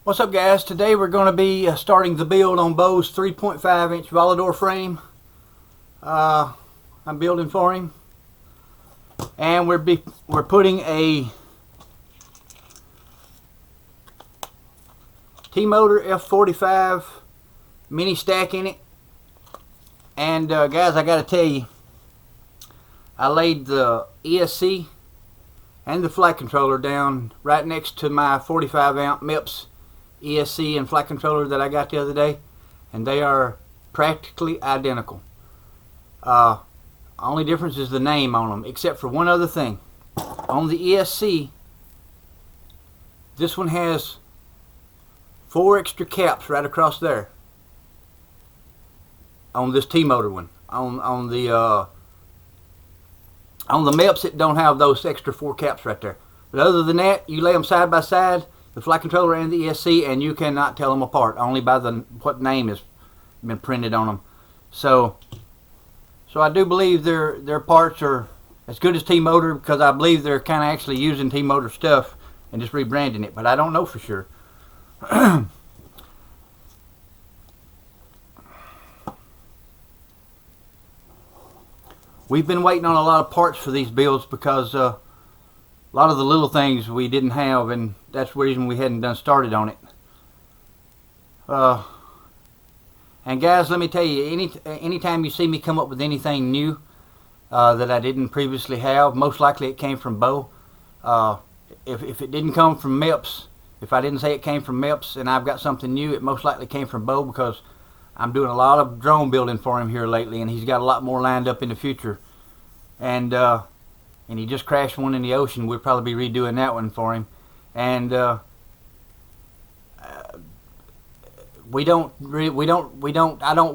What's up, guys? Today we're going to be starting the build on Bo's 3.5 inch Volador frame. I'm building for him, and we're putting a T-Motor F45 mini stack in it. And guys, I got to tell you, I laid the ESC and the flight controller down right next to my 45 amp Meps ESC and flight controller that I got the other day, and they are practically identical. Only difference is the name on them, except for one other thing. On the ESC, this one has 4 extra caps right across there. On this T-Motor one, on the Meps, it don't have those extra 4 caps right there. But other than that, you lay them side by side, the flight controller and the ESC, and you cannot tell them apart, only by what name has been printed on them. So I do believe their parts are as good as T-Motor, because I believe they're kind of actually using T-Motor stuff and just rebranding it, but I don't know for sure. We've been waiting on a lot of parts for these builds because a lot of the little things we didn't have, and that's the reason we hadn't done started on it. And guys, let me tell you, anytime you see me come up with anything new that I didn't previously have, most likely it came from Bo. If it didn't come from Meps, if I didn't say it came from Meps and I've got something new, it most likely came from Bo, because I'm doing a lot of drone building for him here lately, and he's got a lot more lined up in the future. And he just crashed one in the ocean. We'll probably be redoing that one for him. And I don't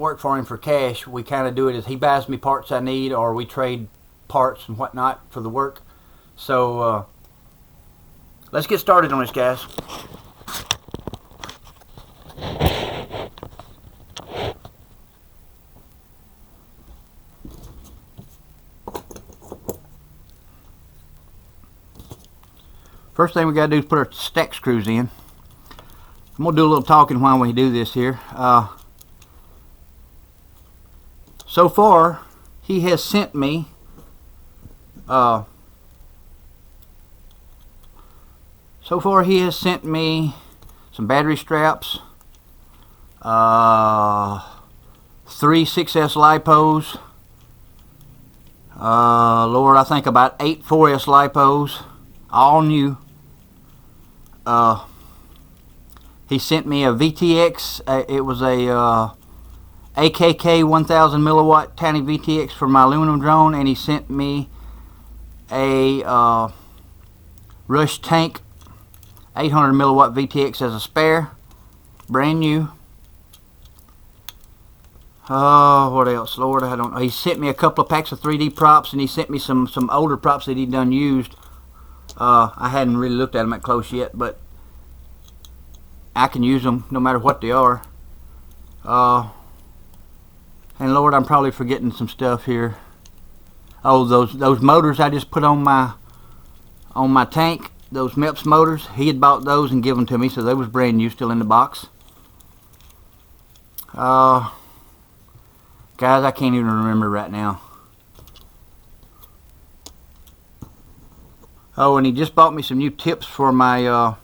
work for him for cash. We kind of do it as he buys me parts I need, or we trade parts and whatnot for the work. So let's get started on this, guys. First thing we got to do is put our stack screws in. I'm going to do a little talking while we do this here. So far, he has sent me some battery straps, 3 6S Lipos, Lord, I think about 8 4S Lipos, all new. He sent me a VTX. It was a AKK 1000 milliwatt tiny VTX for my aluminum drone, and he sent me a Rush Tanq 800 milliwatt VTX as a spare, brand new. What else? Lord, I don't know. He sent me a couple of packs of 3D props, and he sent me some older props that he'd done used. I hadn't really looked at them at close yet, but I can use them no matter what they are. And Lord, I'm probably forgetting some stuff here. Oh, those motors I just put on my Tanq, those Meps motors, he had bought those and given them to me, so they was brand new, still in the box. Guys, I can't even remember right now. Oh, and he just bought me some new tips for my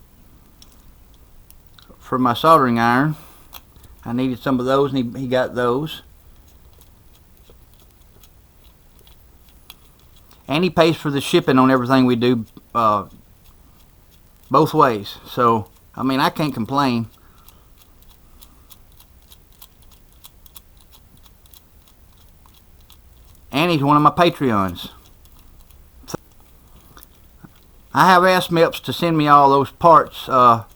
soldering iron. I needed some of those, and he got those. And he pays for the shipping on everything we do, both ways. So, I mean, I can't complain. And he's one of my Patreons. I have asked Meps to send me all those parts that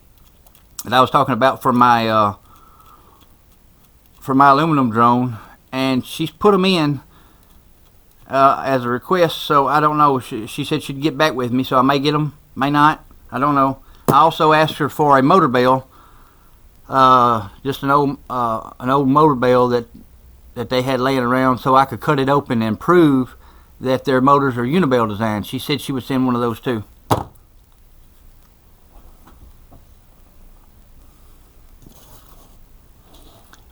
I was talking about for my aluminum drone, and she's put them in as a request. So I don't know. She said she'd get back with me, so I may get them, may not. I don't know. I also asked her for a motor bell, just an old motor bell that they had laying around, so I could cut it open and prove that their motors are Unibell design. She said she would send one of those too.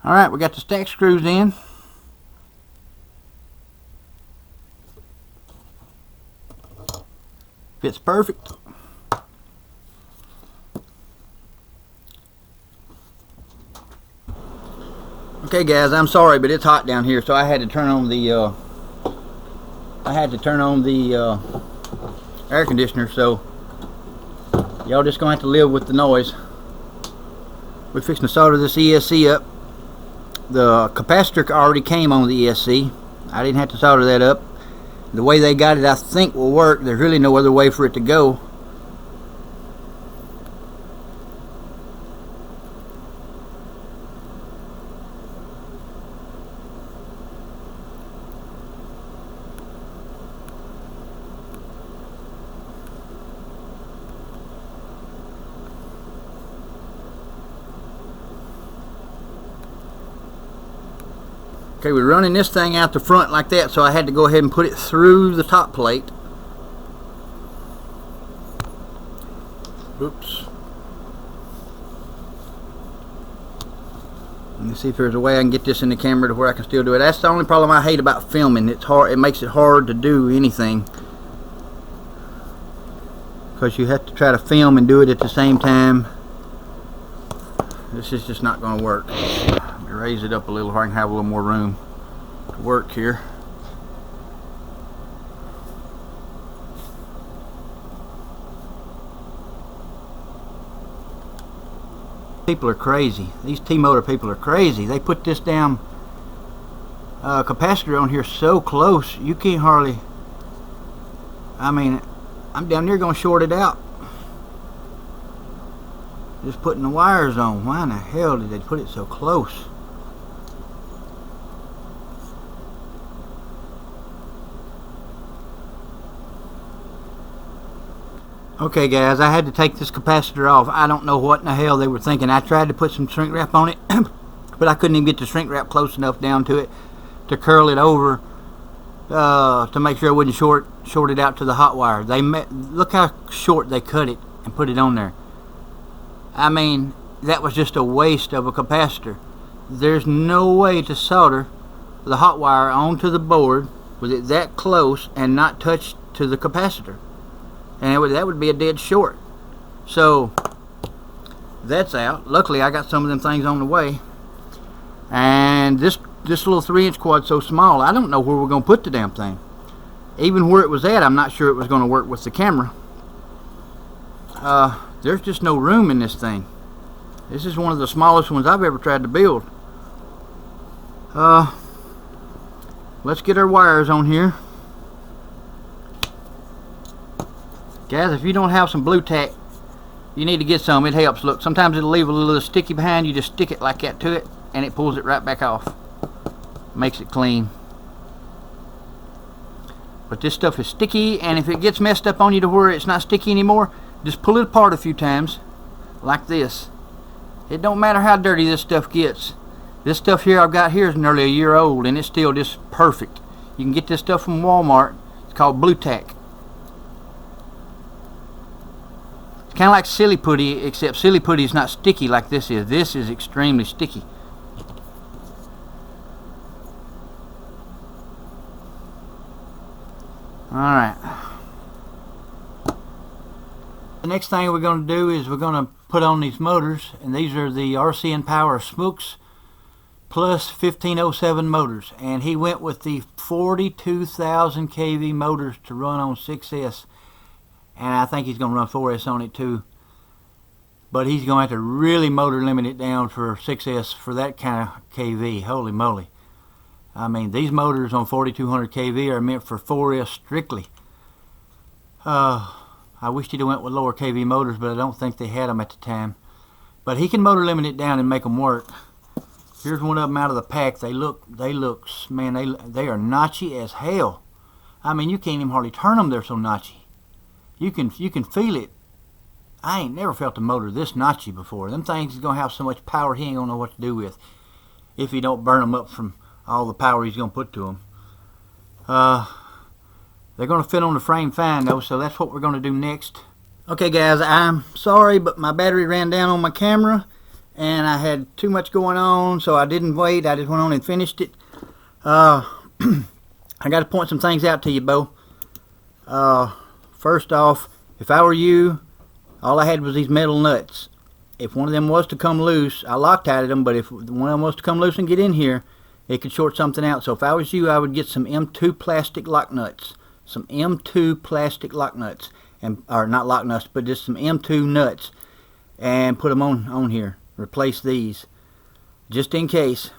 Alright, we got the stack screws in. Fits perfect. Okay guys, I'm sorry, but it's hot down here, so I had to turn on the air conditioner, so y'all just gonna have to live with the noise. We're fixing to solder this ESC up. The capacitor already came on the ESC. I didn't have to solder that up. The way they got it, I think, will work. There's really no other way for it to go. Okay, we're running this thing out the front like that, so I had to go ahead and put it through the top plate. Oops. Let me see if there's a way I can get this in the camera to where I can still do it. That's the only problem I hate about filming. It's hard. It makes it hard to do anything, because you have to try to film and do it at the same time. This is just not going to work. Let me raise it up a little so I can have a little more room to work here. People are crazy. These T-motor people are crazy. They put this damn capacitor on here so close you can't hardly. I mean, I'm down there going to short it out. Just putting the wires on. Why in the hell did they put it so close? Okay guys, I had to take this capacitor off. I don't know what in the hell they were thinking. I tried to put some shrink wrap on it, but I couldn't even get the shrink wrap close enough down to it to curl it over to make sure it wouldn't short it out to the hot wire. Look how short they cut it and put it on there. I mean, that was just a waste of a capacitor. There's no way to solder the hot wire onto the board with it that close and not touch to the capacitor, and that would be a dead short. So that's out. Luckily I got some of them things on the way, and this little 3-inch quad's so small I don't know where we're going to put the damn thing. Even where it was at, I'm not sure it was going to work with the camera. There's just no room in this thing. This is one of the smallest ones I've ever tried to build. Let's get our wires on here. Guys, if you don't have some blue tack, you need to get some. It helps. Look, sometimes it'll leave a little sticky behind. You just stick it like that to it and it pulls it right back off. Makes it clean. But this stuff is sticky, and if it gets messed up on you to where it's not sticky anymore, just pull it apart a few times like this. It don't matter how dirty this stuff gets. This stuff here I've got here is nearly a year old and it's still just perfect. You can get this stuff from Walmart. It's called blue tack. It's kind of like silly putty, except silly putty is not sticky like this is. This is extremely sticky. Alright. The next thing we're going to do is we're going to put on these motors, and these are the RCN Power Smokes Plus 1507 motors, and he went with the 42,000 kV motors to run on 6S, and I think he's going to run 4S on it too, but he's going to have to really motor limit it down for 6S for that kind of kV. Holy moly. I mean, these motors on 4200 kV are meant for 4S strictly. I wished he'd went with lower kV motors, but I don't think they had them at the time. But he can motor limit it down and make them work. Here's one of them out of the pack. They look, man, they are notchy as hell. I mean, you can't even hardly turn them. They're so notchy. You can feel it. I ain't never felt a motor this notchy before. Them things is gonna have so much power he ain't gonna know what to do with if he don't burn them up from all the power he's gonna put to them. They're going to fit on the frame fine though, so that's what we're going to do next. Okay guys, I'm sorry, but my battery ran down on my camera, and I had too much going on, so I didn't wait. I just went on and finished it. I got to point some things out to you, Bo. First off, if I were you, all I had was these metal nuts. If one of them was to come loose, I Loctited them, but if one of them was to come loose and get in here, it could short something out. So if I was you, I would get some M2 plastic lock nuts. Some M2 plastic lock nuts. Or not lock nuts, but just some M2 nuts. And put them on here. Replace these. Just in case.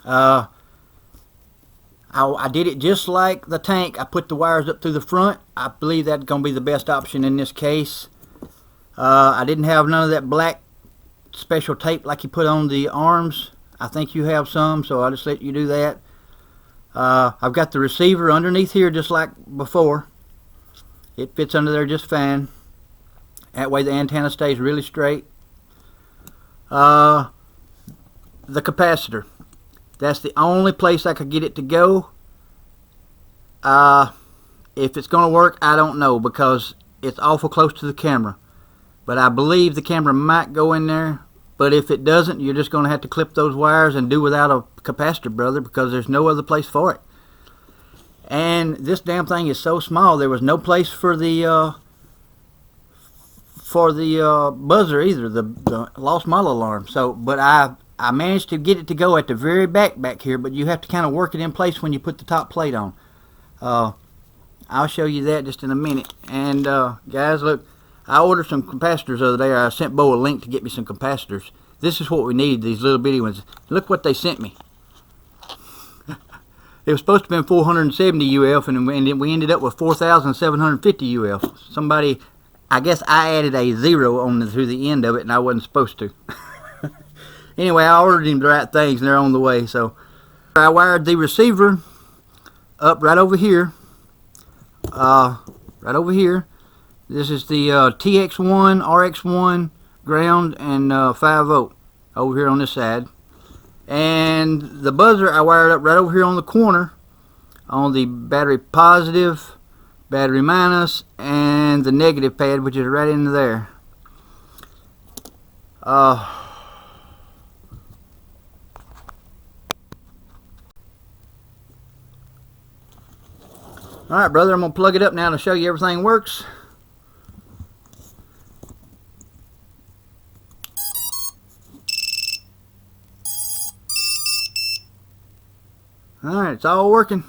I did it just like the Tanq. I put the wires up through the front. I believe that's going to be the best option in this case. I didn't have none of that black special tape like you put on the arms. I think you have some, so I'll just let you do that. I've got the receiver underneath here just like before. It fits under there just fine. That way the antenna stays really straight. The capacitor. That's the only place I could get it to go. If it's going to work, I don't know, because it's awful close to the camera. But I believe the camera might go in there. But if it doesn't, you're just going to have to clip those wires and do without a capacitor, brother, because there's no other place for it. And this damn thing is so small, there was no place for the buzzer either, the lost model alarm. So, but I managed to get it to go at the very back here, but you have to kind of work it in place when you put the top plate on. I'll show you that just in a minute. And guys, look, I ordered some capacitors the other day. I sent Bo a link to get me some capacitors. This is what we need, these little bitty ones. Look what they sent me. It was supposed to have been 470 UF, and we ended up with 4,750 UF. Somebody, I guess I added a 0 through the end of it, and I wasn't supposed to. Anyway, I ordered him the right things, and they're on the way. So I wired the receiver up right over here. Right over here. This is the TX1, RX1 ground and 5 volt over here on this side. And the buzzer I wired up right over here on the corner on the battery positive, battery minus, and the negative pad, which is right into there. Alright, brother, I'm going to plug it up now to show you everything works. Alright, it's all working.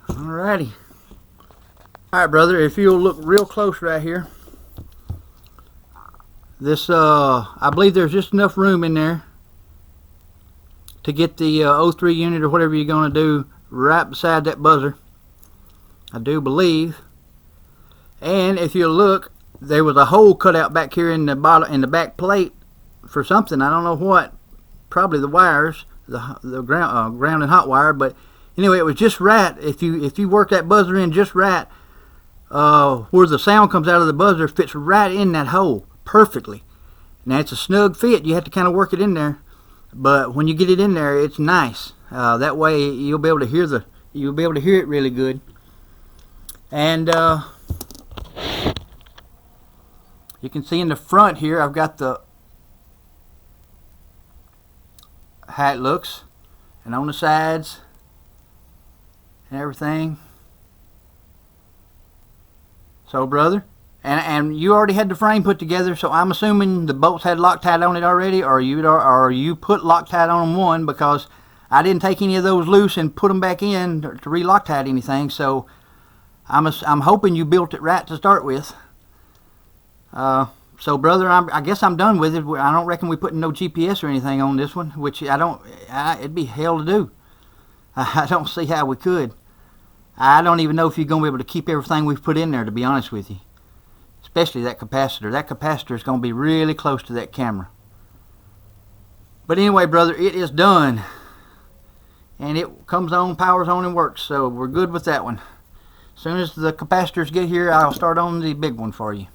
Alrighty. Alright, brother, if you'll look real close right here. This, I believe there's just enough room in there to get the O3 unit or whatever you're going to do right beside that buzzer. I do believe. And if you look, there was a hole cut out back here in the bottom, in the back plate for something. I don't know what. Probably the wires, the ground and hot wire. But anyway, it was just right. If you work that buzzer in just right, where the sound comes out of the buzzer fits right in that hole perfectly. Now it's a snug fit. You have to kind of work it in there, but when you get it in there, it's nice. That way you'll be able to hear it really good. And you can see in the front here, I've got how it looks, and on the sides and everything. So, brother, and you already had the frame put together, so I'm assuming the bolts had Loctite on it already, or you put Loctite on them one, because I didn't take any of those loose and put them back in to re-Loctite anything. So I'm hoping you built it right to start with. So, brother, I guess I'm done with it. I don't reckon we put no GPS or anything on this one, which it'd be hell to do. I don't see how we could. I don't even know if you're going to be able to keep everything we've put in there, to be honest with you. Especially that capacitor. That capacitor is going to be really close to that camera. But anyway, brother, it is done. And it comes on, powers on, and works. So we're good with that one. As soon as the capacitors get here, I'll start on the big one for you.